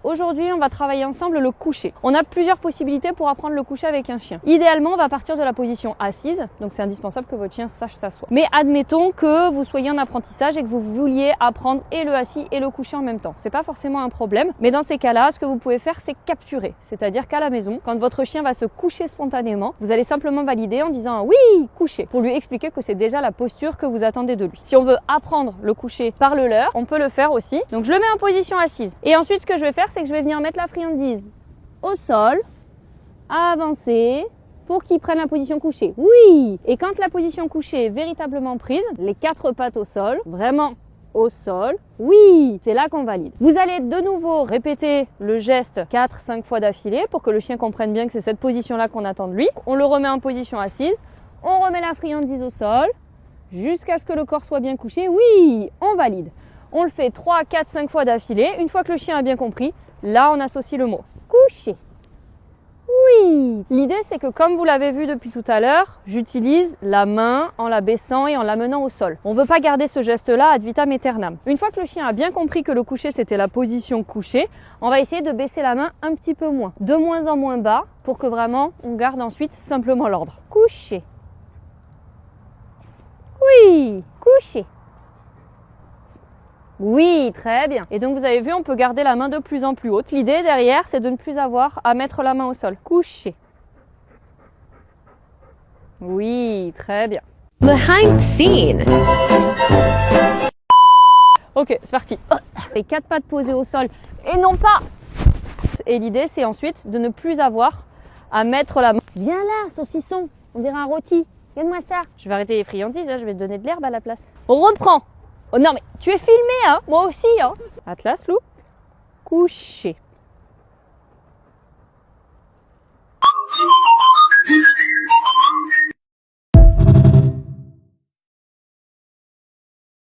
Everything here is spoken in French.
Aujourd'hui, on va travailler ensemble le coucher. On a plusieurs possibilités pour apprendre le coucher avec un chien. Idéalement, on va partir de la position assise, donc c'est indispensable que votre chien sache s'asseoir. Mais admettons que vous soyez en apprentissage et que vous vouliez apprendre et le assis et le coucher en même temps. C'est pas forcément un problème, mais dans ces cas-là, ce que vous pouvez faire, c'est capturer. C'est-à-dire qu'à la maison, quand votre chien va se coucher spontanément, vous allez simplement valider en disant oui, coucher, pour lui expliquer que c'est déjà la posture que vous attendez de lui. Si on veut apprendre le coucher par le leurre, on peut le faire aussi. Donc je le mets en position assise. Et ensuite, ce que je vais faire, c'est que je vais venir mettre la friandise au sol, avancer, pour qu'il prenne la position couchée. Oui! Et quand la position couchée est véritablement prise, les 4 pattes au sol, vraiment au sol, oui! C'est là qu'on valide. Vous allez de nouveau répéter le geste 4-5 fois d'affilée pour que le chien comprenne bien que c'est cette position-là qu'on attend de lui. On le remet en position assise, on remet la friandise au sol, jusqu'à ce que le corps soit bien couché. Oui! On valide. On le fait 3, 4, 5 fois d'affilée. Une fois que le chien a bien compris, là on associe le mot coucher. Oui! L'idée c'est que comme vous l'avez vu depuis tout à l'heure, j'utilise la main en la baissant et en l'amenant au sol. On ne veut pas garder ce geste-là ad vitam aeternam. Une fois que le chien a bien compris que le coucher c'était la position couchée, on va essayer de baisser la main un petit peu moins, de moins en moins bas, pour que vraiment on garde ensuite simplement l'ordre. Coucher. Oui! Coucher. Oui, très bien. Et donc vous avez vu, on peut garder la main de plus en plus haute. L'idée derrière, c'est de ne plus avoir à mettre la main au sol. Coucher. Oui, très bien. Behind the scene. Ok, c'est parti. Les 4 pattes posées au sol et non pas. Et l'idée, c'est ensuite de ne plus avoir à mettre la main. Viens là, saucisson. On dirait un rôti. Regarde-moi ça. Je vais arrêter les friandises, je vais te donner de l'herbe à la place. On reprend. Oh non mais tu es filmé hein, moi aussi hein. Atlas loup, couché.